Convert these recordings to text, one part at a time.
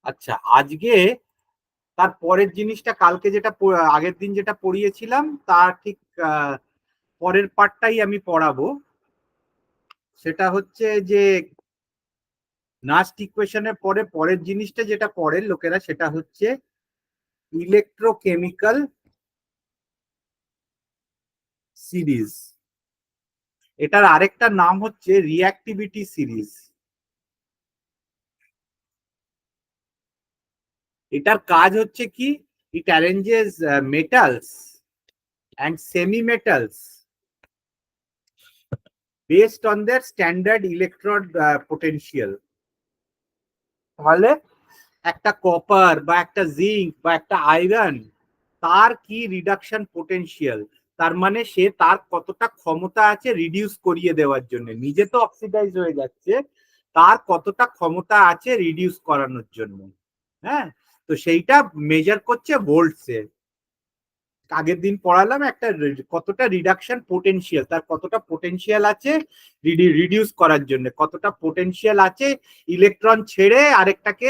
আচ্ছা, আজকে তার পরের জিনিসটা কালকে যেটা আগের দিন যেটা পড়িয়েছিলাম তার ঠিক পরের পার্টটাই আমি পড়াবো। সেটা হচ্ছে যে নাস্ট ইকুয়েশনের পরে পরের জিনিসটা যেটা পড়ে লোকেরা সেটা হচ্ছে ইলেকট্রোকেমিক্যাল সিরিজ। এটার আরেকটা নাম হচ্ছে রিঅ্যাক্টিভিটি সিরিজ। এটার কাজ হচ্ছে কি, it arranges metals and semi metals based on their standard electron potential. তাহলে একটা কপার বা একটা জিঙ্ক বা একটা আয়রন, তার কি রিডাকশন পোটেনশিয়াল, তার মানে সে তার কতটা ক্ষমতা আছে রিডিউস করিয়ে দেওয়ার জন্য, নিজে তো অক্সিডাইজ হয়ে যাচ্ছে, তার কতটা ক্ষমতা আছে রিডিউস করানোর জন্য। হ্যাঁ, তো সেইটা মেজার করছে ভোল্টসে। আগের দিন পড়ালাম একটা কতটা রিডাকশন পোটেনশিয়াল, তার কতটা পোটেনশিয়াল আছে রিডিউস করার জন্য, কতটা পোটেনশিয়াল আছে ইলেকট্রন ছেড়ে আরেকটাকে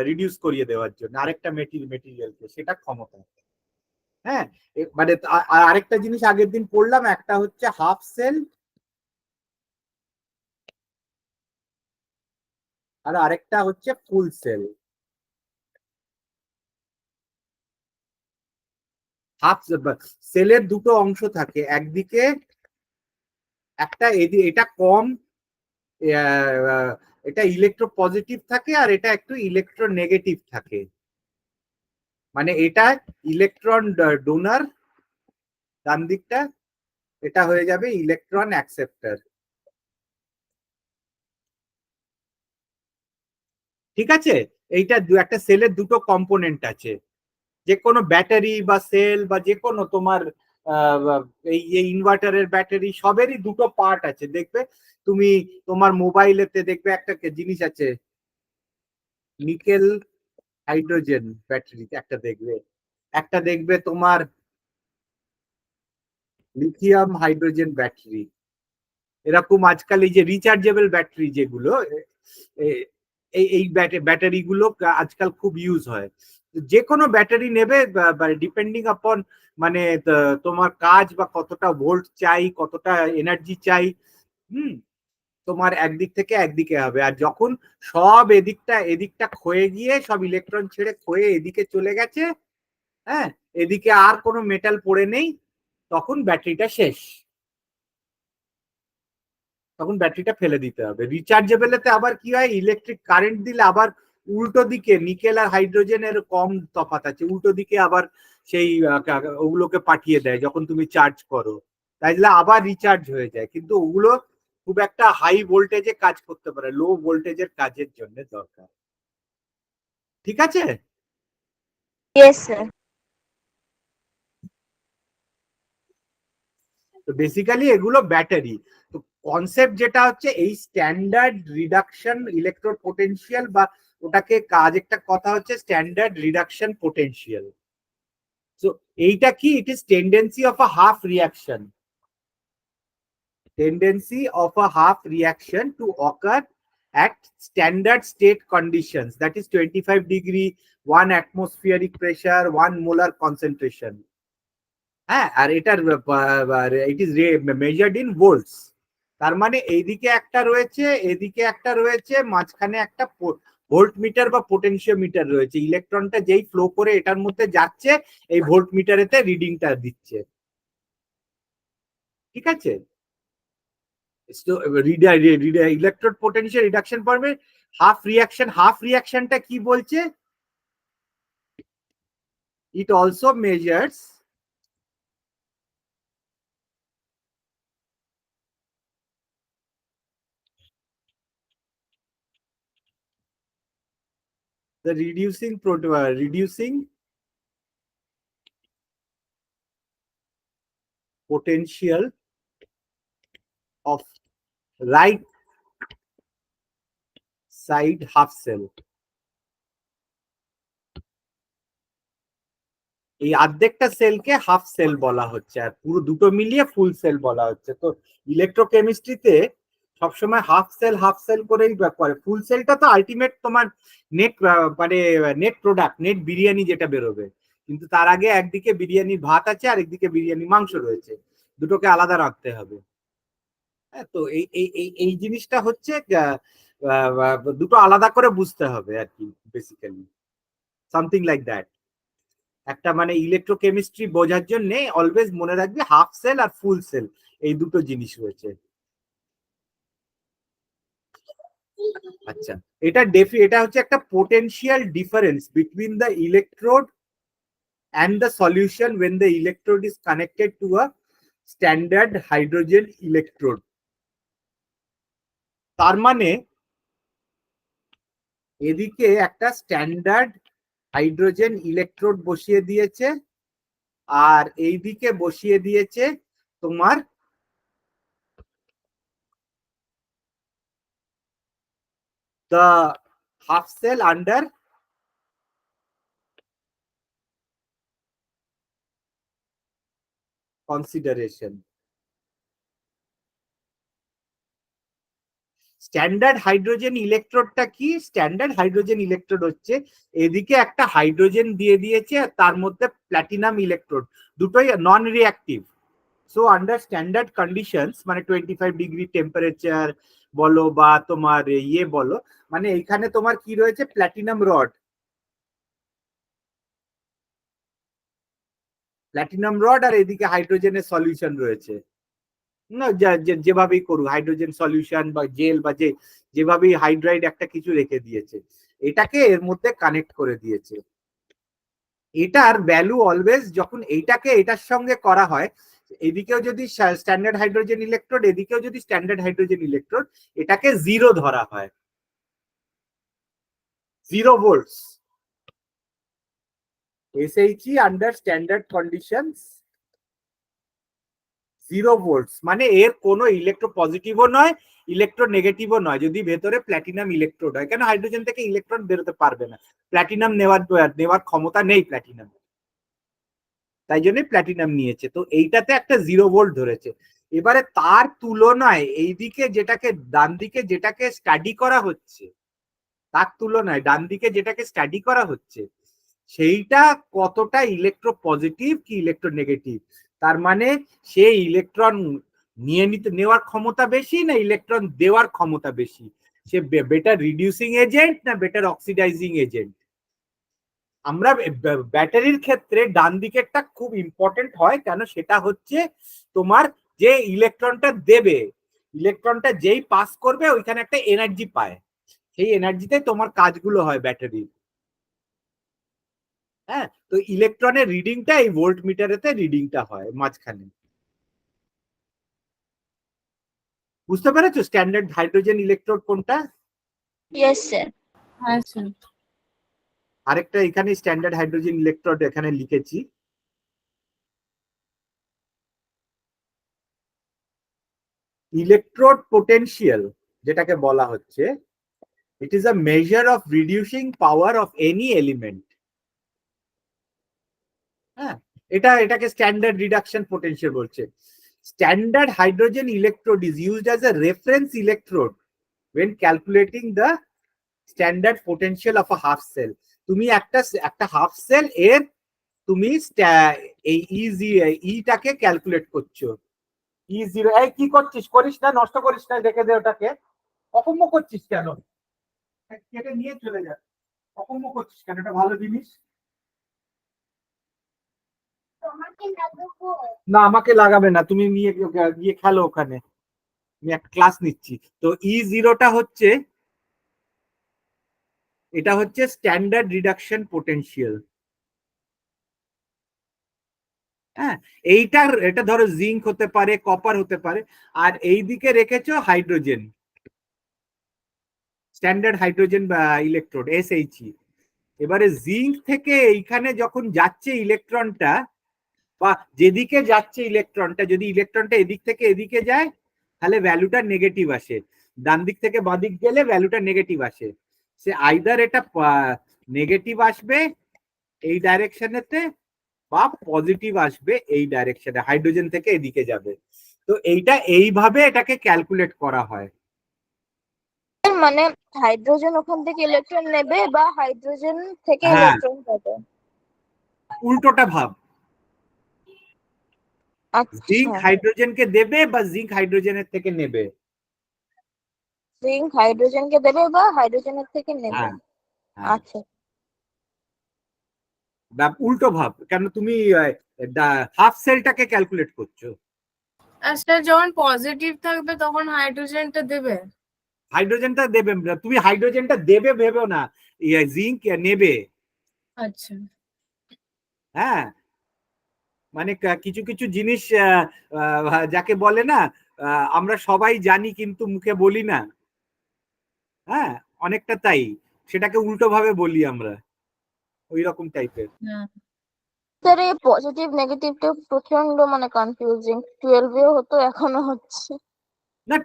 রিডিউস করিয়ে দেওয়ার জন্য, আরেকটা মেটেরিয়ালকে, সেটা ক্ষমতা। হ্যাঁ, মানে আরেকটা জিনিস আগের দিন পড়লাম, একটা হচ্ছে হাফ সেল আর আরেকটা হচ্ছে ফুল সেল। হাফ সেলের দুটো অংশ থাকে, একদিকে একটা এটা কম, এটা ইলেকট্রো পজিটিভ থাকে আর এটা একটু ইলেকট্রো নেগেটিভ থাকে। মানে এটা ইলেকট্রন ডোনার ডান দিকটা, এটা হয়ে যাবে ইলেকট্রন অ্যাকসেপ্টার। ঠিক আছে, এইটা একটা সেলের দুটো কম্পোনেন্ট আছে। যে কোনো ব্যাটারি বা সেল বা যে কোনো তোমার এই ইনভার্টারের ব্যাটারি সবেরই দুটো পার্ট আছে। দেখবে তুমি তোমার মোবাইলেতে দেখবে একটা জিনিস আছে, নিকেল হাইড্রোজেন ব্যাটারি একটা দেখবে, একটা দেখবে তোমার লিথিয়াম হাইড্রোজেন ব্যাটারি। এরকম আজকাল এই যে রিচার্জেবল ব্যাটারি যেগুলো, এই ব্যাটারি গুলো আজকাল খুব ইউজ হয়। যে কোনো ব্যাটারি নেবে, ডিপেন্ডিং আপন মানে তোমার কাজ বা কতটা ভোল্ট চাই, কতটা এনার্জি চাই, হুম, তোমার একদিক থেকে একদিকে হবে। আর যখন সব এদিকটা ক্ষয়ে গিয়ে সব ইলেকট্রন ছেড়ে ক্ষয়ে এদিকে চলে গেছে, হ্যাঁ, এদিকে আর কোনো মেটাল পড়ে নেই, তখন ব্যাটারিটা শেষ, তখন ব্যাটারিটা ফেলে দিতে হবে। রিচার্জেবলেতে আবার কি হয়, ইলেকট্রিক কারেন্ট দিলে আবার উল্টো দিকে নিকেল আর হাইড্রোজেনের কম তফাৎ আছে, উল্টো দিকে আবার সেই ওগুলোকে পাঠিয়ে দেয় যখন তুমি চার্জ করো, তাইলে আবার রিচার্জ হয়ে যায়। কিন্তু ওগুলো খুব একটা হাই ভোল্টেজে কাজ করতে পারে, লো ভোল্টেজের কাজের জন্য দরকার। ঠিক আছে, ইয়েস স্যার। তো বেসিক্যালি এগুলো ব্যাটারি। তো কনসেপ্ট যেটা হচ্ছে এই স্ট্যান্ডার্ড রিডাকশন ইলেকট্রন পোটেনশিয়াল, বা ওটাকে কাজ একটা কথা হচ্ছে স্ট্যান্ডার্ড রিডাকশন পোটেনশিয়াল। সো এইটা কি, it is tendency of a half reaction, tendency of a half reaction to occur at standard state conditions, that is 25 degree, 1 atmospheric pressure, 1 molar concentration। হ্যাঁ, আর এটার it is measured in volts. তার মানে এইদিকে একটা রয়েছে, এদিকে একটা রয়েছে, মাঝখানে একটা ভোল্ট মিটার বা পোটেনশিওমিটার রয়েছে। ইলেকট্রনটা যেই ফ্লো করে এটার মধ্যে যাচ্ছে, এই ভোল্ট মিটারেতে রিডিংটা দিচ্ছে। ঠিক আছে, ইলেকট্রন পোটেনশিয়াল রিডাকশন পড়বে। হাফ রিয়াকশনটা কি বলছে, it also measures the reducing potential of right side half cell। এই অর্ধেকটা সেলকে হাফ সেল বলা হচ্ছে, আর পুরো দুটো মিলিয়ে ফুল সেল বলা হচ্ছে। তো ইলেকট্রোকেমিস্ট্রিতে সবসময় হাফ সেল করেই করে। ফুল সেলটা তো আলটিমেট তোমার নেট, মানে নেট প্রোডাক্ট, নেট বিরিয়ানি যেটা বেরোবে। কিন্তু তার আগে একদিকে বিরিয়ানির ভাত আছে আর একদিকে বিরিয়ানি মাংস রয়েছে, দুটোকে আলাদা রাখতে হবে। হ্যাঁ, তো এই এই এই এই জিনিসটা হচ্ছে দুটো আলাদা করে বুঝতে হবে আর কি, বেসিক্যালি সামথিং লাইক দ্যাট। একটা মানে ইলেকট্রোকেমিস্ট্রি বোঝার জন্য অলওয়েজ মনে রাখবে হাফ সেল আর ফুল সেল, এই দুটো জিনিস রয়েছে। আচ্ছা, এটা হচ্ছে একটা potential difference between the electrode and the solution when the electrode is connected to a standard hydrogen electrode। তার মানে এদিকে একটা স্ট্যান্ডার্ড হাইড্রোজেন ইলেকট্রোড বসিয়ে দিয়েছে, আর এইদিকে বসিয়ে দিয়েছে তোমার the half cell under consideration। Standard hydrogen ইলেকট্রোডটা কি? স্ট্যান্ডার্ড হাইড্রোজেন ইলেকট্রোড হচ্ছে এদিকে একটা হাইড্রোজেন দিয়ে দিয়েছে আর তার মধ্যে প্ল্যাটিনাম ইলেকট্রোড, দুটোই non reactive. So under standard conditions, মানে 25 ডিগ্রি টেম্পারেচার বলো বা তোমার ইয়ে বলো, মানে এখানে তোমার কি রয়েছে, প্ল্যাটিনাম রড, প্ল্যাটিনাম রড আর এদিকে হাইড্রোজেনের সলিউশন রয়েছে। না, যেভাবেই করুক, হাইড্রোজেন সলিউশন বা জেল বা যেভাবেই হাইড্রাইড একটা কিছু রেখে দিয়েছে, এটাকে এর মধ্যে কানেক্ট করে দিয়েছে। এটার ভ্যালু অলওয়েজ যখন এইটাকে এটার সঙ্গে করা হয়, এদিকেও যদি স্ট্যান্ডার্ড হাইড্রোজেন ইলেকট্রোড, এদিকেও যদি স্ট্যান্ডার্ড হাইড্রোজেন ইলেকট্রোড, এটাকে জিরো ধরা হয়, 0 volts. SHE under standard conditions 0 volts, মানে এর কোনো ইলেকট্রো পজিটিভও নয়, ইলেকট্রো নেগেটিভও নয়, যদি ভেতরে প্ল্যাটিনাম ইলেকট্রোড হয়। কেন? হাইড্রোজেন থেকে ইলেকট্রন বেরোতে পারবে না, প্ল্যাটিনাম নেওয়ার ক্ষমতা নেই প্ল্যাটিনাম, তাই জন্য প্ল্যাটিনাম নিয়েছে। তো এইটাতে একটা 0 ভোল্ট ধরেছে। এবারে তার তুলনায় এইদিকে যেটাকে, ডান দিকে যেটাকে স্টাডি করা হচ্ছে, তার তুলনায় ডান দিকে যেটাকে স্টাডি করা হচ্ছে, সেইটা কতটা ইলেকট্রো পজিটিভ কি ইলেকট্রো নেগেটিভ। তার মানে সে ইলেকট্রন নেওয়ার ক্ষমতা বেশি না ইলেকট্রন দেওয়ার ক্ষমতা বেশি, সে বেটার রিডিউসিং এজেন্ট না বেটার অক্সিডাইজিং এজেন্ট। আমরা ব্যাটারির ক্ষেত্রে ডান দিকেরটা খুব ইম্পর্টেন্ট হয়, কেন? সেটা হচ্ছে তোমার যে ইলেকট্রনটা দেবে, ইলেকট্রনটা যেই পাস করবে ওইখানে একটা এনার্জি পায়, সেই এনার্জিতে তোমার কাজগুলো হয় ব্যাটারির। হ্যাঁ, তো ইলেকট্রনের রিডিংটা এই ভোল্ট মিটারেতে রিডিংটা হয় মাঝখানে। বুঝতে পেরেছো স্ট্যান্ডার্ড হাইড্রোজেন ইলেকট্রোড কোনটা? Yes, sir. হ্যাঁ স্যার। আরেকটা এখানে স্ট্যান্ডার্ড হাইড্রোজেন ইলেকট্রোড এখানে লিখেছি, ইলেকট্রোড পোটেনশিয়াল যেটাকে বলা হচ্ছে, it is a measure of reducing power of any element. হ্যাঁ, এটাকে স্ট্যান্ডার্ড রিডাকশন পোটেনশিয়াল বলছে। Standard hydrogen electrode is used as a reference electrode when calculating the standard potential of a half cell। তুমি একটা half sell এর তুমি এই ইটাকে calculate করছো, E0। এই কি করছিস? করিস না, নষ্ট করিস না, রেখে দে ওটাকে। অকম্য করছিস কেন? কেটে নিয়ে চলে যা, অকম্য করছিস কেন? এটা ভালো জিনিস না, আমাকে লাগাবে না, তুমি নিয়ে গিয়ে খেলো ওখানে, আমি একটা ক্লাস নিচ্ছি। তো E0টা হচ্ছে, এটা হচ্ছে স্ট্যান্ডার্ড রিডাকশন পোটেনশিয়াল। হ্যাঁ, এটা ধরো জিঙ্ক হতে পারে, কপার হতে পারে, আর এই দিকে রেখেছো হাইড্রোজেন, স্ট্যান্ডার্ড হাইড্রোজেন বা ইলেকট্রোড SHE। এবারে জিঙ্ক থেকে এইখানে যখন যাচ্ছে ইলেকট্রনটা, বা যেদিকে যাচ্ছে ইলেকট্রনটা, যদি ইলেকট্রনটা এদিক থেকে এদিকে যায় তাহলে ভ্যালুটা নেগেটিভ আসে, ডান দিক থেকে বাদিক গেলে ভ্যালুটা নেগেটিভ আসে। সে আইদার এটা নেগেটিভ আসবে এই ডাইরেকশনেতে বা পজিটিভ আসবে এই ডাইরেকশনে, হাইড্রোজেন থেকে এদিকে যাবে। তো এইভাবে এটাকে ক্যালকুলেট করা হয়। মানে হাইড্রোজেন ওখান থেকে ইলেকট্রন নেবে বা হাইড্রোজেন থেকে হ্যাঁ, ইলেকট্রন পাবে? উল্টোটা ভাব, জিঙ্ক আচ্ছা, হাইড্রোজেনকে দেবে বা জিঙ্ক হাইড্রোজেনের থেকে নেবে। জিঙ্ক হাইড্রোজেনকে দেবে বা হাইড্রোজেনের থেকে নেবে। হ্যাঁ, হ্যাঁ, আচ্ছা, উল্টো ভাব, কেন তুমি হাফ সেলটাকে ক্যালকুলেট করছো। আচ্ছা, যখন পজিটিভ থাকবে তখন হাইড্রোজেনটা দেবে? হাইড্রোজেনটা দেবে না, তুমি হাইড্রোজেনটা দেবে ভেবেও না, জিঙ্ক নেবে। আচ্ছা। হ্যাঁ, মানে কিছু কিছু জিনিস যাকে বলে না, আমরা সবাই জানি কিন্তু মুখে বলি না। হ্যাঁ, অনেকটা তাই, সেটাকে উল্টো ভাবে বলি আমরা, ওই রকম টাইপের। হ্যাঁ। স্যার এই পজিটিভ নেগেটিভটা প্রচন্ড মানে কনফিউজিং, 12 হতো এখনো হচ্ছে। না,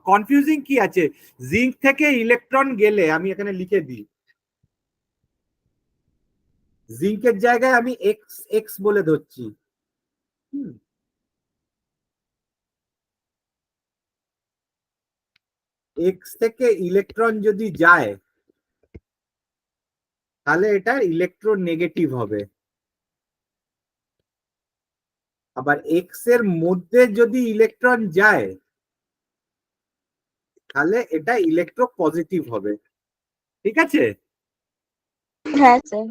কনফিউজিং কি আছে, জিঙ্ক থেকে ইলেকট্রন গেলে, আমি এখানে লিখে দিই, জিঙ্কের জায়গায় আমি এক্স এক্স বলে ধরছি। এক্স থেকে ইলেকট্রন যদি যায় তাহলে এটা ইলেকট্রন নেগেটিভ হবে, আবার এক্স এর মধ্যে যদি ইলেকট্রন যায় তাহলে এটা ইলেকট্রো পজিটিভ হবে। ঠিক আছে, হ্যাঁ স্যার।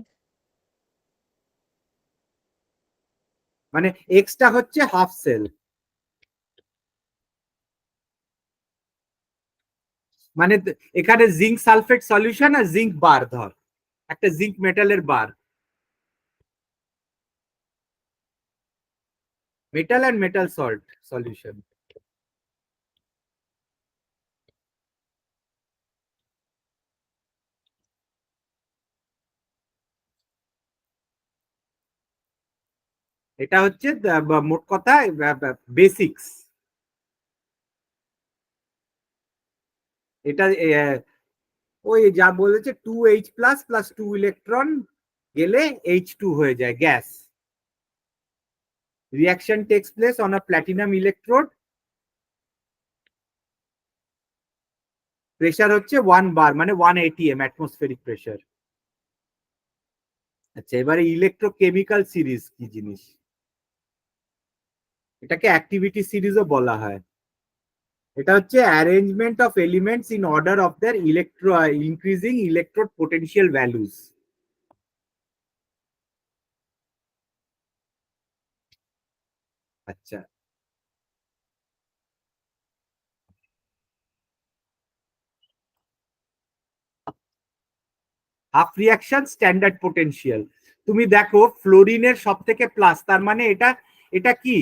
মানে এক্সটা হচ্ছে হাফ সেল, মানে এখানে জিঙ্ক সালফেট সলিউশন আর জিঙ্ক বার, ধর একটা জিঙ্ক মেটালের bar, metal and metal salt solution. এটা হচ্ছে মোট কথা বেসিক্স। এটা ওই যা বলেছে 2H প্লাস প্লাস 2 ইলেকট্রন গেলে H2 হয়ে যায় gas. Reaction takes place on a platinum electrode. Pressure হচ্ছে 1 বার, মানে 1 atm অ্যাটমসফেরিক প্রেসার। আচ্ছা, এবারে ইলেকট্রোকেমিক্যাল সিরিজ কি জিনিস, এটাকে অ্যাক্টিভিটি সিরিজও বলা হয়। এটা হচ্ছে arrangement of elements in order of their increasing electrode potential values. আচ্ছা, হাফ রিয়াকশন স্ট্যান্ডার্ড পোটেনশিয়াল, তুমি দেখো ফ্লোরিনের সব থেকে প্লাস, তার মানে এটা এটা কি,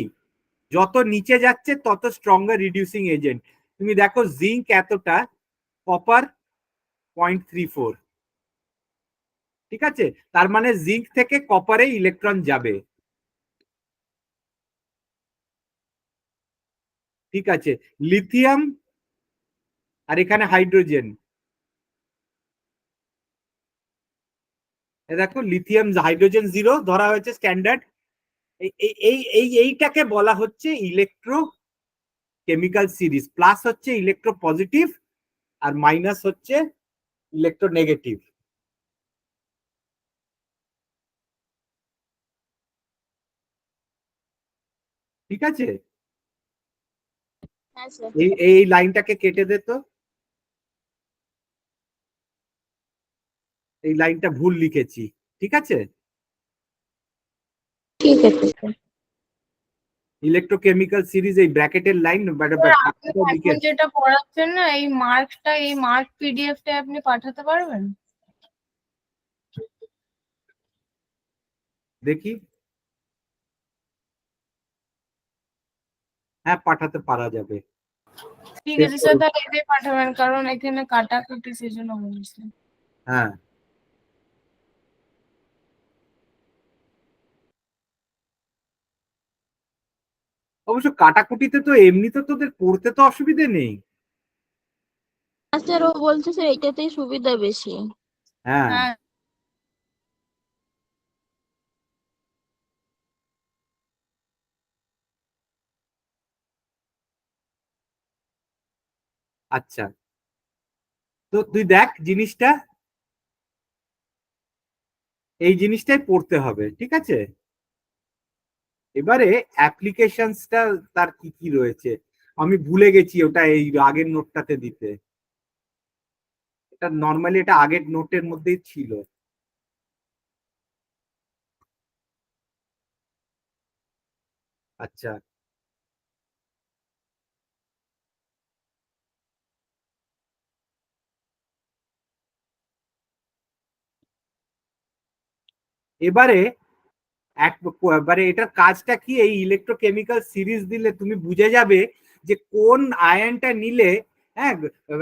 যত নিচে যাচ্ছে তত স্ট্রঙ্গার রিডিউসিং এজেন্ট। তুমি দেখো জিঙ্ক এতটা, কপার 0.34, ঠিক আছে, তার মানে জিঙ্ক থেকে কপারে ইলেকট্রন যাবে। ঠিক আছে, লিথিয়াম আর এখানে হাইড্রোজেন, দেখো লিথিয়াম হাইড্রোজেন 0 ধরা হয়েছে স্ট্যান্ডার্ড। এইটাকে বলা হচ্ছে ইলেকট্রো কেমিক্যাল সিরিজ, প্লাস হচ্ছে ইলেকট্রো পজিটিভ আর মাইনাস হচ্ছে ইলেকট্রো নেগেটিভ। ঠিক আছে, হ্যাঁ স্যার। এই এই লাইনটাকে কেটে দে তো, এই লাইনটা ভুল লিখেছি। ঠিক আছে, ঠিক আছে স্যার। ইলেকট্রোকেমিক্যাল সিরিজ এই ব্র্যাকেটের লাইন স্যার, আপনি লিখে এখন যেটা পড়াচ্ছেন না, এই মার্কটা, এই মার্ক পিডিএফটা আপনি পাঠাতে পারবেন? দেখি। হ্যাঁ, পাঠাতে পারা যাবে। ঠিক আছে স্যার, তাহলে এটাই পাঠাবেন, কারণ এখানে কাটাকুটি সেজন্য বলছি। হ্যাঁ, অবশ্য কাটাকুটিতে তো এমনিতে তোদের পড়তে তো অসুবিধে নেই। স্যার ও বলছে স্যার এটাতেই সুবিধা বেশি। হ্যাঁ, হ্যাঁ। আচ্ছা, তো তুই দেখ জিনিসটা, এই জিনিসটাই পড়তে হবে, ঠিক আছে? এবারে অ্যাপ্লিকেশনসটা তার কি কি রয়েছে আমি ভুলে গেছি, ওটা এই আগের নোটটাতে দিতে। এটা নর্মালি এটা আগের নোটের মধ্যেই ছিল। আচ্ছা, এবারে এবারে এটার কাজটা কি, এই ইলেকট্রোকেমিক্যাল সিরিজ দিলে তুমি বুঝে যাবে যে কোন আয়নটা নিলে, হ্যাঁ,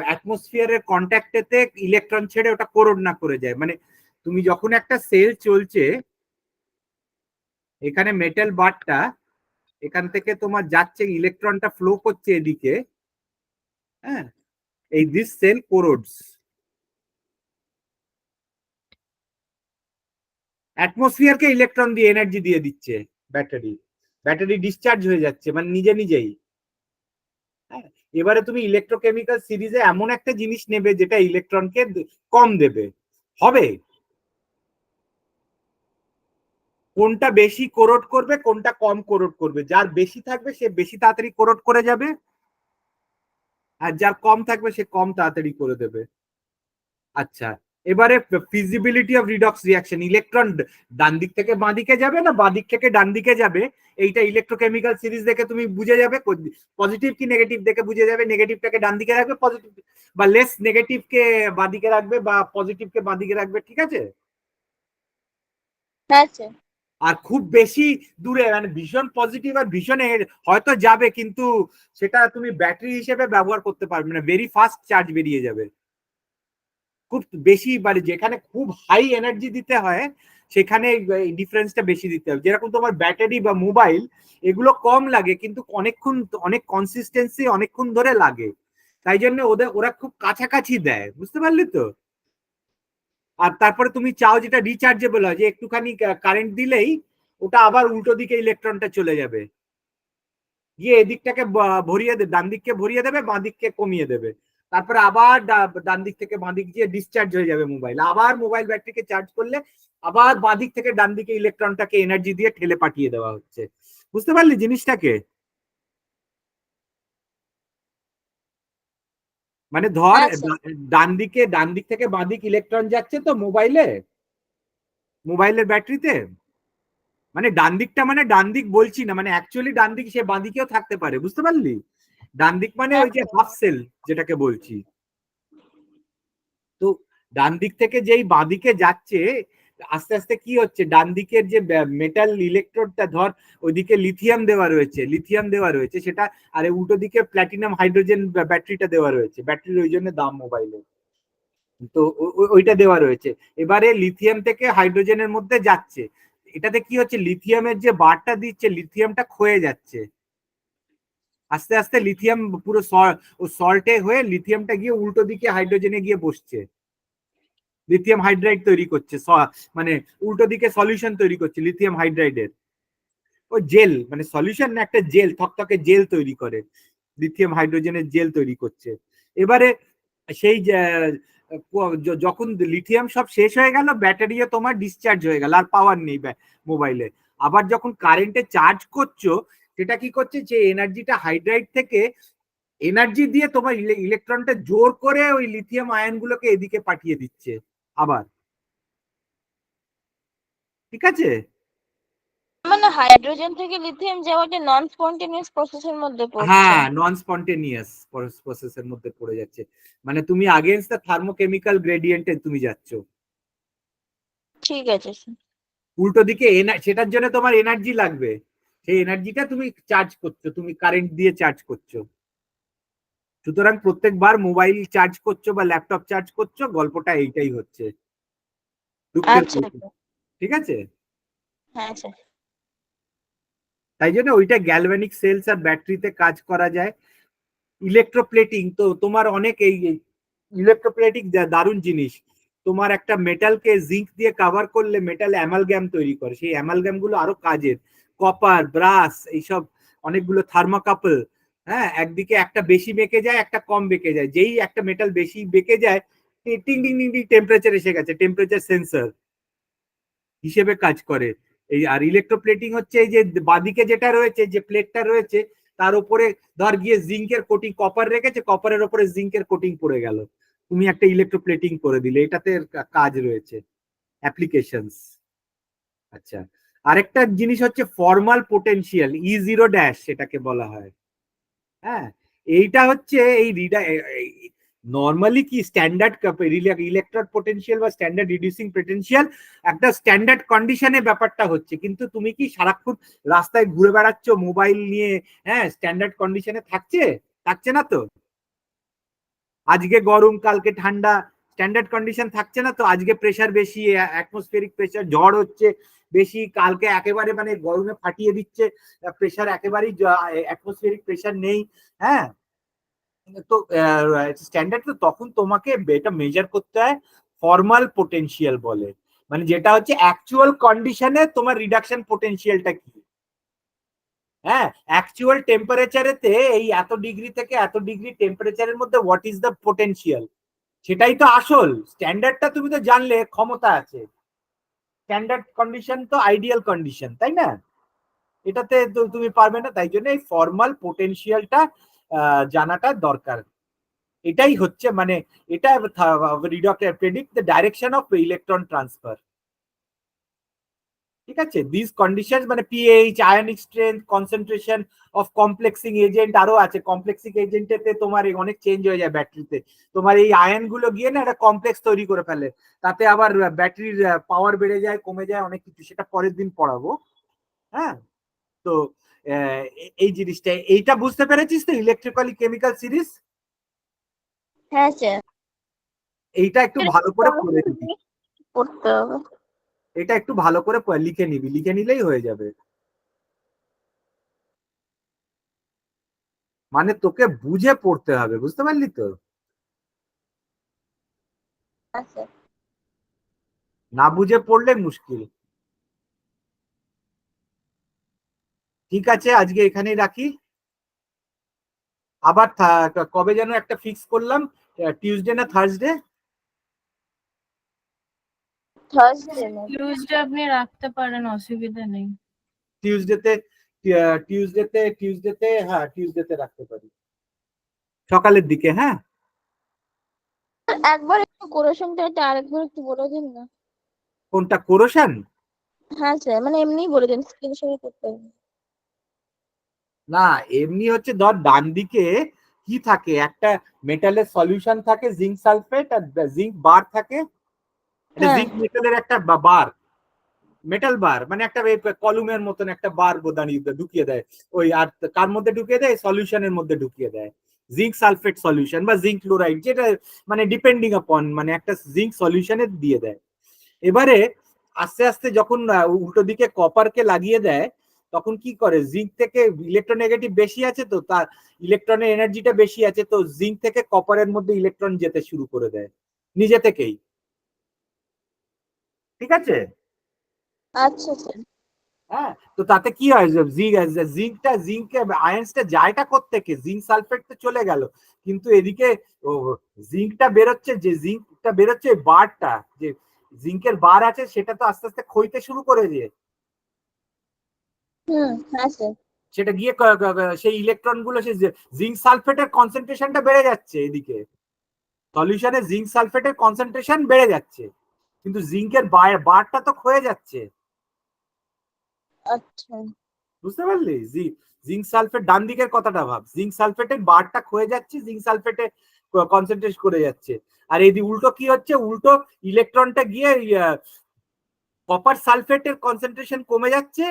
অ্যাটমসফিয়ারের কন্ট্যাক্টেতে ইলেকট্রন ছেড়ে ওটা কোরোড না করে যায়। মানে তুমি যখন একটা সেল চলছে, এখানে মেটাল বারটা এখান থেকে তোমার যাচ্ছে, ইলেকট্রনটা ফ্লো করছে এদিকে, হ্যাঁ, এই দিস সেল কোরোডস, অ্যাটমসফিয়ারকে ইলেকট্রন দিয়ে এনার্জি দিয়ে দিচ্ছে ব্যাটারি, ব্যাটারি ডিসচার্জ হয়ে যাচ্ছে মানে নিজে নিজেই। হ্যাঁ, এবারে তুমি ইলেকট্রোকেমিক্যাল সিরিজে এমন একটা জিনিস নেবে যেটা ইলেকট্রনকে কম দেবে, হবে কোনটা বেশি কোরোড করবে কোনটা কম কোরোড করবে, যার বেশি থাকবে সে বেশি তাড়াতাড়ি কোরোড করে যাবে, আর যার কম থাকবে সে কম তাড়াতাড়ি করে দেবে। আচ্ছা, এবারে feasibility of redox reaction, electron ডান দিক থেকে বাঁ দিকে যাবে না বাঁ দিক থেকে ডান দিকে যাবে, এইটা ইলেকট্রোকেমিক্যাল সিরিজ দেখে তুমি বুঝে যাবে, পজিটিভ কি নেগেটিভ দেখে বুঝে যাবে, নেগেটিভটাকে ডান দিকে রাখবে, পজিটিভ বা লেস নেগেটিভকে বাঁ দিকে রাখবে বা পজিটিভকে বাঁ দিকে রাখবে, ঠিক আছে? হ্যাঁ স্যার। আর খুব বেশি দূরে মানে ভীষণ পজিটিভ আর ভীষণ হয়তো যাবে, কিন্তু সেটা তুমি ব্যাটারি হিসেবে ব্যবহার করতে পারবে না, ভেরি ফাস্ট চার্জ বেরিয়ে যাবে। খুব বেশি মানে যেখানে খুব হাই এনার্জি দিতে হয় সেখানে এই ডিফারেন্সটা বেশি দিতে হবে। যেরকম তোমার ব্যাটারি বা মোবাইল এগুলো কম লাগে কিন্তু অনেকক্ষণ, অনেক কনসিস্টেন্সি অনেকক্ষণ ধরে লাগে, তাই জন্য ওরা খুব কাছাকাছি দেয়, বুঝতে পারলে তো? আর তারপরে তুমি চাও যেটা রিচার্জেবল হয়, যে একটুখানি কারেন্ট দিলেই ওটা আবার উল্টো দিকে ইলেকট্রনটা চলে যাবে, গিয়ে এদিকটাকে ভরিয়ে দেবে, ডান দিককে ভরিয়ে দেবে, বাঁ দিককে কমিয়ে দেবে, তারপরে আবার ডান দিক থেকে বাঁ দিক গিয়ে ডিসচার্জ হয়ে যাবে মোবাইল, আবার মোবাইল ব্যাটারিকে চার্জ করলে আবার বাঁ দিক থেকে ডান দিকে ইলেকট্রনটাকে এনার্জি দিয়ে ঠেলে পাঠিয়ে দেওয়া হচ্ছে। বুঝতে পারলি জিনিসটাকে? মানে ধর হ্যাঁ স্যার। ডান দিক থেকে বাঁ দিক ইলেকট্রন যাচ্ছে তো মোবাইলের ব্যাটারিতে, মানে ডান দিকটা মানে ডান দিক বলছি না, মানে অ্যাকচুয়ালি ডান দিক সে বাঁ দিকেও থাকতে পারে, বুঝতে পারলি? ডান দিক মানে হ্যাঁ ওই যে স্যার। হাফ সেল যেটাকে বলছি। তো ডান দিক থেকে যেই বাঁ দিকে যাচ্ছে, আস্তে আস্তে কি হচ্ছে, ডান দিকের যে মেটাল ইলেকট্রোডটা ধর ওইদিকে লিথিয়াম দেওয়া রয়েছে সেটা, আর উল্টো দিকে প্ল্যাটিনাম হাইড্রোজেন ব্যাটারিটা দেওয়া রয়েছে, ব্যাটারির ওই জন্য দাম মোবাইলে, তো ওইটা দেওয়া রয়েছে। এবারে লিথিয়াম থেকে হাইড্রোজেনের মধ্যে যাচ্ছে, এটাতে কি হচ্ছে, লিথিয়ামের যে বারটা দিচ্ছে লিথিয়ামটা ক্ষয়ে যাচ্ছে, আস্তে আস্তে লিথিয়াম পুরো সল্টে হয়ে লিথিয়ামটা গিয়ে উল্টো দিকে হাইড্রোজেনে গিয়ে বসছে, লিথিয়াম হাইড্রাইড তৈরি করছে, মানে উল্টো দিকে সলিউশন তৈরি করছে লিথিয়াম হাইড্রাইডের, ও জেল মানে সলিউশন না, একটা জেল, থকথকে জেল তৈরি করে, লিথিয়াম হাইড্রোজেনের জেল তৈরি করছে। এবারে সেই যখন লিথিয়াম সব শেষ হয়ে গেল, ব্যাটারিও তোমার ডিসচার্জ হয়ে গেল, আর পাওয়ার নেই মোবাইলে, আবার যখন কারেন্টে চার্জ করছো সেটা কি করছে, যে এনার্জিটা হাইড্রাইড থেকে এনার্জি দিয়ে তোমার ইলেকট্রনটা জোর করে ওই লিথিয়াম আয়ন গুলোকে এদিকে পাঠিয়ে দিচ্ছে আবার, ঠিক আছে? মানে হাইড্রোজেন থেকে লিথিয়াম যাওয়াটা নন স্পন্টেনিয়াস প্রসেসের মধ্যে পড়ছে। হ্যাঁ, নন স্পন্টেনিয়াস প্রসেসের মধ্যে পড়ে যাচ্ছে, মানে তুমি আগেনস্ট দ্য থার্মোকেমিক্যাল গ্রেডিয়েন্টে তুমি যাচ্ছ, ঠিক আছে স্যার। উল্টো দিকে সেটার জন্য তোমার এনার্জি লাগবে, সেই এনার্জিটা তুমি চার্জ করছো, তুমি কারেন্ট দিয়ে চার্জ করছো, সুতরাং প্রত্যেকবার মোবাইল চার্জ করছো বা ল্যাপটপ চার্জ করছো, গল্পটা এইটাই হচ্ছে, দুঃখের আচ্ছা গল্প, স্যার। ঠিক আছে? হ্যাঁ স্যার। তাই জন্য ওইটা গ্যালভানিক সেলস আর ব্যাটারিতে কাজ করা যায়। ইলেকট্রোপ্লেটিং তো তোমার অনেক, এই ইলেকট্রোপ্লেটিং দারুণ জিনিস, তোমার একটা মেটালকে জিঙ্ক দিয়ে কভার করলে মেটাল অ্যামালগ্যাম তৈরি করে, সেই অ্যামালগ্যাম গুলো আরো কাজের, কপার ব্রাস এইসব অনেকগুলো, থার্মোকাপল, হ্যাঁ, একদিকে একটা বেশি বেঁকে যায় একটা কম বেঁকে যায়, যেই একটা মেটাল বেশি বেঁকে যায় টিং টিং টিং টিং টেম্পারেচার এসে গেছে, টেম্পারেচার সেন্সর হিসেবে কাজ করে। এই আর ইলেকট্রোপ্লেটিং হচ্ছে এই যে বাদিকে যেটা রয়েছে, যে প্লেটটা রয়েছে তার উপরে ধর গিয়ে জিঙ্কের কোটিং, কপার রেখেছে, কপারের উপরে জিঙ্কের কোটিং পড়ে গেল, তুমি একটা ইলেকট্রোপ্লেটিং করে দিলে, এটাতে কাজ রয়েছে, অ্যাপ্লিকেশনস। আচ্ছা, আরেকটা জিনিস হচ্ছে ফর্মাল পোটেনশিয়াল, E0 ড্যাশ সেটাকে বলা হয়। হ্যাঁ, এইটা হচ্ছে এই নর্মালি কি স্ট্যান্ডার্ড ইলেকট্রড পোটেনশিয়াল বা স্ট্যান্ডার্ড রিডিউসিং পোটেনশিয়াল একটা স্ট্যান্ডার্ড কন্ডিশনে ব্যাপারটা হচ্ছে, কিন্তু তুমি কি সারাক্ষণ রাস্তায় ঘুরে বেড়াচ্ছ মোবাইল নিয়ে, হ্যাঁ, স্ট্যান্ডার্ড কন্ডিশনে থাকছে? থাকছে না তো। আজকে গরম কালকে ঠান্ডা, স্ট্যান্ডার্ড কন্ডিশন থাকছে না তো। আজকে প্রেসার বেশি, অ্যাটমসফিয়ারিক প্রেসার, ঝড় হচ্ছে বেশি, কালকে একেবারে মানে গরমে ফাটিয়ে দিচ্ছে, প্রেসার একেবারেই, অ্যাটমসফিয়ারিক প্রেসার নেই। হ্যাঁ, তো স্ট্যান্ডার্ড তো তখন তোমাকে এটা মেজার করতে হয় ফর্মাল পোটেনশিয়াল বলে, মানে যেটা হচ্ছে অ্যাকচুয়াল কন্ডিশনে তোমার রিডাকশন পোটেনশিয়ালটা কি। হ্যাঁ, অ্যাকচুয়াল টেম্পারেচারেতে এই এত ডিগ্রি থেকে এত ডিগ্রি টেম্পারেচারের মধ্যে হোয়াট ইজ দ্য পোটেনশিয়াল, সেটাই তো আসল। স্ট্যান্ডার্ডটা তুমি তো জানলে ক্ষমতা আছে, স্ট্যান্ডার্ড কন্ডিশন তো আইডিয়াল কন্ডিশন, তাই না? এটাতে তুমি পারবে না, তাই জন্য এই ফর্মাল পোটেনশিয়ালটা জানাটা দরকার। এটাই হচ্ছে মানে এটা predict the direction of electron transfer. ঠিক আছে, দিস কন্ডিশন মানে pH, ionic strength, concentration of complexing agent, আরো আছে কমপ্লেক্সিং এজেন্টেতে তোমার অনেক চেঞ্জ হয়ে যায় ব্যাটারিতে, তোমার এই আয়ন গুলো গিয়ে না একটা কমপ্লেক্স তৈরি করে ফেলে, তাতে আবার ব্যাটারির পাওয়ার বেড়ে যায়, কমে যায়, অনেক কিছু, সেটা পরের দিন পড়াবো। হ্যাঁ, তো এই জিনিসটা, এইটা বুঝতে পেরেছিস তো, ইলেকট্রিক্যালি কেমিক্যাল সিরিজ। হ্যাঁ স্যার। এইটা একটু ভালো করে পড়ে নিবি, পড়তে হবে। এটা একটু ভালো করে লিখে নিবি, লিখে নিলেই হয়ে যাবে। মানে তোকে বুঝে পড়তে হবে, বুঝতে পারলি তো? হ্যাঁ স্যার। না বুঝে পড়লে মুশকিল। ঠিক আছে, আজকে এখানেই রাখি। আবার কবে যেন একটা ফিক্স করলাম, টিউসডে না থার্সডে? থার্সডে। টিউসডে আপনি রাখতে পারেন, অসুবিধা নেই। টিউসডেতে, টিউসডেতে হ্যাঁ, টিউসডেতে রাখতে পারি সকালের দিকে। হ্যাঁ, একবার একটু কোরেশনটা এটা আরেকবার একটু বলে দিন না। কোনটা কোরোশন? হ্যাঁ স্যার, মানে এমনিই বলে দিন, স্ক্রিনশট করতে হবে। না, এমনি হচ্ছে ধর ডান দিকে কি থাকে, একটা মেটালের সলিউশন থাকে জিঙ্ক সালফেট, আর জিঙ্ক বার থাকে, এটা হ্যাঁ জিঙ্ক মেটালের একটা বার, মেটাল বার, মানে একটা কলুমের মতন একটা বার দাঁড়িয়ে ঢুকিয়ে দেয় ওই, আর কার মধ্যে ঢুকিয়ে দেয়, সলিউশনের মধ্যে ঢুকিয়ে দেয়, জিঙ্ক সালফেট সলিউশন বা জিঙ্ক ক্লোরাইড, যেটা মানে ডিপেন্ডিং আপন মানে একটা জিঙ্ক সলিউশনে দিয়ে দেয়। এবারে আস্তে আস্তে যখন উল্টো দিকে কপারকে লাগিয়ে দেয়, তখন কি করে, জিঙ্ক থেকে ইলেকট্রোনেগেটিভ বেশি আছে, তো তার ইলেকট্রনের এনার্জিটা বেশি আছে, তো জিঙ্ক থেকে কপারের মধ্যে ইলেকট্রন যেতে শুরু করে দেয় নিজে থেকেই। ঠিক আছে। আচ্ছা স্যার। হ্যাঁ, তো তাতে কি হয়, জিঙ্কটা আয়ন্সটা যায়টা কোত্থেকে, জিঙ্ক সালফেট তো চলে গেল, কিন্তু এদিকে জিঙ্কটা বেরোচ্ছে, যে জিঙ্কটা বেরোচ্ছে বারটা, যে জিঙ্কের বার আছে সেটা তো আস্তে আস্তে ক্ষইতে শুরু করে দিয়ে, হ্যাঁ স্যার। সেটা গিয়ে সেই ইলেকট্রন গুলো সেই জিঙ্ক সালফেটের কনসেন্ট্রেশনটা বেড়ে যাচ্ছে, এদিকে সলিউশনে জিঙ্ক সালফেটের কনসেন্ট্রেশন বেড়ে যাচ্ছে, কিন্তু জিঙ্কের বারটা তো ক্ষয়ে যাচ্ছে। আচ্ছা। বুঝতে পারলি? জিঙ্ক সালফেট ডান দিকের কথাটা ভাব, জিঙ্ক সালফেটের বারটা ক্ষয়ে যাচ্ছে, জিঙ্ক সালফেটে কনসেন্ট্রেট করে যাচ্ছে, আর এই উল্টো কি হচ্ছে, উল্টো ইলেকট্রনটা গিয়ে কপার সালফেটের কনসেন্ট্রেশন কমে যাচ্ছে,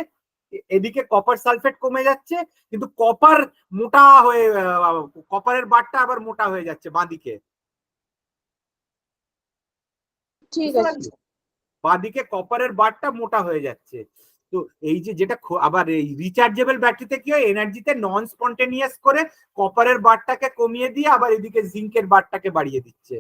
এদিকে কপার সালফেট কমে যাচ্ছে, কিন্তু কপার মোটা হয়ে, কপারের বারটা আবার মোটা হয়ে যাচ্ছে বাঁদিকে। ঠিক বুঝতে আছে পারলি? স্যার। বাঁদিকে কপারের বারটা মোটা হয়ে যাচ্ছে। তো এই যে যেটা আবার এই রিচার্জেবল ব্যাটারিতে কি হয়, এনার্জিতে নন স্পন্টেনিয়াস করে কপারের বারটাকে কমিয়ে দিয়ে আবার এদিকে জিঙ্কের বারটাকে বাড়িয়ে দিচ্ছে,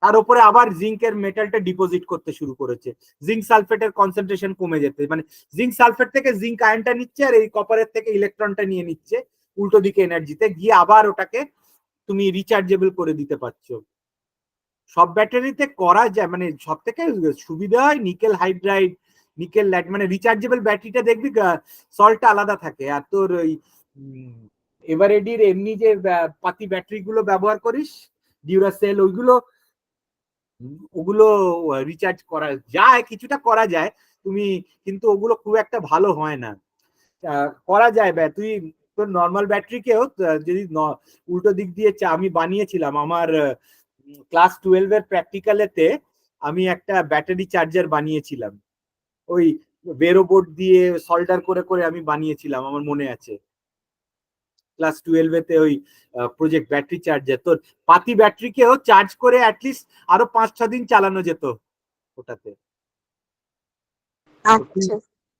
তার উপরে আবার জিঙ্কের মেটালটা ডিপোজিট করতে শুরু করেছে, জিঙ্ক সালফেটের কনসেন্ট্রেশন কমে যেতে, মানে জিঙ্ক সালফেট থেকে জিঙ্ক আয়নটা নিচ্ছে, আর এই কপারের থেকে ইলেকট্রনটা নিয়ে নিচ্ছে উল্টো দিকে এনার্জিতে গিয়ে, আবার ওটাকে তুমি রিচার্জেবল করে দিতে পারছো। সব ব্যাটারিতে করা যায়, মানে সব থেকে সুবিধা হয় নিকেল হাইড্রাইড, নিকেল ল্যাট, মানে রিচার্জেবল ব্যাটারিটা দেখবি সল্টটা আলাদা থাকে। আর তোর ওই এভারেডির এমনি যে পাতি ব্যাটারি গুলো ব্যবহার করিস, ডিউরাসেল, ওগুলো রিচার্জ করা যায়, কিছুটা করা যায় তুমি, কিন্তু ওগুলো খুব একটা ভালো হয় না। করা যায় তুই তোর নর্মাল ব্যাটারিকেও যদি উল্টো দিক দিয়ে আমি বানিয়েছিলাম আমার ক্লাস 12 এর প্র্যাকটিক্যালেতে, আমি একটা ব্যাটারি চার্জার বানিয়েছিলাম, ওই বেরো বোর্ড দিয়ে সল্ডার করে করে আমি বানিয়েছিলাম, আমার মনে আছে ক্লাস 12 এতে ওই প্রজেক্ট ব্যাটারি চার্জার। তোর পাতি ব্যাটারিকেও চার্জ করে অ্যাটলিস্ট আরো 5-6 দিন চালানো যেত ওটাতে। আচ্ছা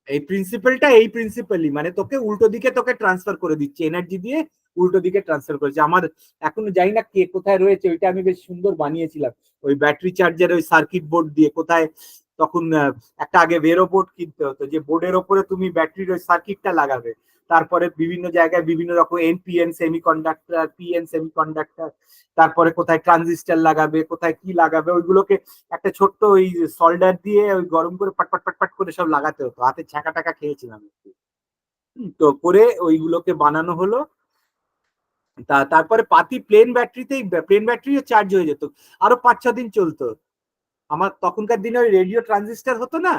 এই প্রিন্সিপালটা এই প্রিন্সিপালই, মানে তোকে উল্টো দিকে তোকে ট্রান্সফার করে দিচ্ছে, এনার্জি দিয়ে উল্টো দিকে ট্রান্সফার করেছে। আমার এখনো জানি না কে কোথায় রয়েছে, ওইটা আমি বেশ সুন্দর বানিয়েছিলাম ওই ব্যাটারি চার্জার ওই সার্কিট বোর্ড দিয়ে। কোথায় তখন একটা আগে বেরো বোর্ড কিনতে হতো, যে বোর্ডের ওপরে তুমি ব্যাটারির ওই সার্কিটটা লাগাবে, তারপরে বিভিন্ন জায়গায় বিভিন্ন রকম এনপিএন সেমিকন্ডাক্টর, পিএন সেমিকন্ডাক্টর, তারপরে কোথায় ট্রানজিস্টার লাগাবে, কোথায় কি লাগাবে, ওইগুলোকে একটা ছোট্ট ওই সল্ডার দিয়ে ওই গরম করে পাট পাট পাট পাট করে সব লাগাতে হতো, হাতে ছ্যাঁকা টাকা খেয়েছিলাম। তো করে ওইগুলোকে বানানো হলো। তারপরে পাতি প্লেন ব্যাটারিতেই, প্লেন ব্যাটারি চার্জ হয়ে যেত, আরো 5-6 দিন চলতো। আমার তখনকার দিনে ওই রেডিও ট্রানজিস্টার হতো না,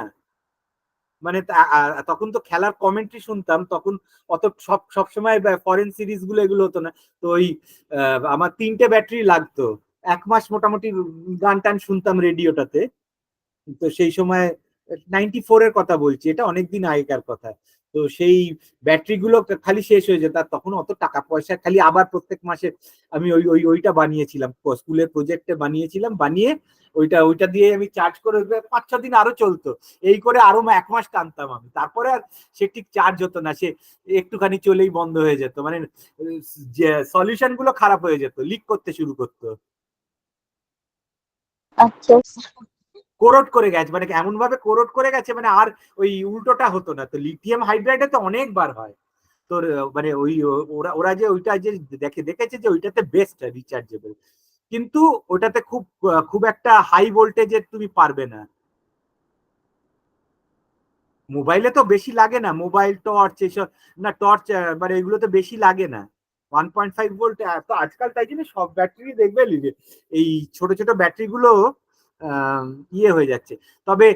মানে তখন তো খেলার কমেন্ট্রি শুনতাম, তখন অত সবসময় ফরেন সিরিজ গুলো এগুলো হতো না। তো ওই আমার 3টে ব্যাটারি লাগতো, 1 মাস মোটামুটি গান টান শুনতাম রেডিওটাতে। তো সেই সময় 94 এর কথা বলছি, এটা অনেকদিন আগেকার কথা। তো সেই ব্যাটারি গুলো খালি শেষ হয়ে যেত, আর তখন অত টাকা পয়সা, খালি আবার প্রত্যেক মাসে আমি ওইটা বানিয়েছিলাম, স্কুলের প্রজেক্টে বানিয়েছিলাম, বানিয়ে ওইটা দিয়ে আমি চার্জ করে 5-6 দিন আরো চলতো। এই করে আরো 1 মাস টানতাম আমি, তারপরে আর সে ঠিক চার্জ হতো না, সে একটুখানি চলেই বন্ধ হয়ে যেত, মানে যে সলিউশন গুলো খারাপ হয়ে যেত, লিক করতে শুরু করতো, আচ্ছা কোরোড করে গেছে, মানে এমন ভাবে কোরোড করে গেছে, মানে আর ওই উল্টোটা হতো না। তো লিথিয়াম হাইড্রাইডে তো অনেকবার হয় তোর, মানে ওই ওরা ওরা যে ওইটা যে দেখেছে যে ওইটাতে বেস্ট রিচার্জেবল, কিন্তু ওটাতে খুব খুব একটা হাই ভোল্টেজে তুমি পারবে না। মোবাইলে তো বেশি লাগে না, মোবাইল টর্চ এসব, না টর্চ মানে এগুলোতে বেশি লাগে না, 1.5 ভোল্ট তো আজকাল। তাই জন্য সব ব্যাটারি দেখবে এই ছোট ছোট ব্যাটারি গুলো ইয়ে হয়ে যাচ্ছে। তবে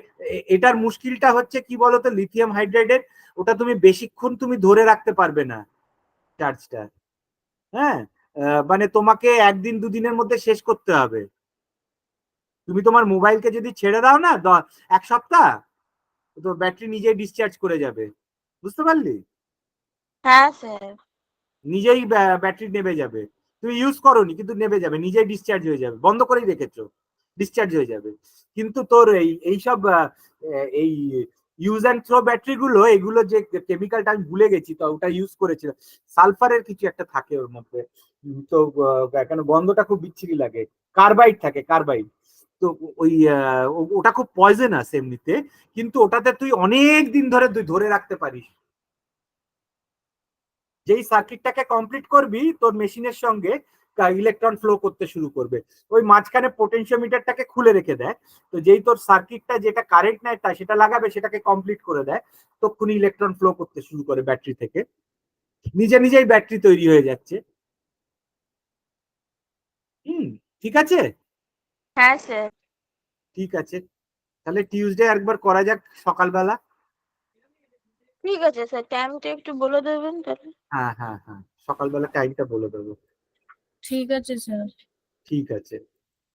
এটার মুশকিলটা হচ্ছে কি বলতো, লিথিয়াম হাইড্রাইডের ওটা তুমি বেশিক্ষণ তুমি ধরে রাখতে পারবে না চার্জটা। হ্যাঁ, মানে তোমাকে 1-2 দিনের মধ্যে শেষ করতে হবে। তুমি তোমার মোবাইলকে যদি ছেড়ে দাও না 1 সপ্তাহ, তো ব্যাটারি নিজেই ডিসচার্জ করে যাবে, বুঝতে পারলি? হ্যাঁ স্যার। নিজেই ব্যাটারি নেবে যাবে, তুমি ইউজ করোনি কিন্তু নেবে যাবে, নিজেই ডিসচার্জ হয়ে যাবে, বন্ধ করেই রেখেছো, ডিসচার্জ হয়ে যাবে। কিন্তু তোর এইসব এই ইউজ অ্যান্ড থ্রো ব্যাটারি গুলো, এগুলো যে কেমিক্যালটা আমি ভুলে গেছি, তো ওটা ইউজ করেছিলাম, সালফারের কিছু একটা থাকে ওর মধ্যে। তো কেন গন্ধটা খুব বিচ্ছিরি লাগে, কার্বাইড থাকে, কার্বাইড। তো ওই ওটা খুব পয়জনাস এমনিতে, কিন্তু ওটাতে তুই অনেক দিন ধরে তুই ধরে রাখতে পারিস। যেই সার্কিটটাকে কমপ্লিট করবি, তোর মেশিনের সঙ্গে ইলেকট্রন ফ্লো করতে শুরু করবে, ওই মাঝখানে পোটেনশিওমিটারটাকে খুলে রেখে দেয়। তো যেই তোর সার্কিটটা যেটা কারেন্ট নেয় তা সেটা লাগাবে, সেটাকে কমপ্লিট করে দেয়, তখনই ইলেকট্রন ফ্লো করতে শুরু করে ব্যাটারি থেকে, নিজে নিজেই ব্যাটারি তৈরি হয়ে যাচ্ছে। হুম, ঠিক আছে। হ্যাঁ স্যার। ঠিক আছে, তাহলে টিউসডে একবার করা যাক সকালবেলা। ঠিক আছে স্যার, টাইমটা একটু বলে দেবেন তাহলে। হ্যাঁ হ্যাঁ হ্যাঁ, সকালবেলা টাইমটা বলে দেবো। ঠিক আছে স্যার। ঠিক আছে।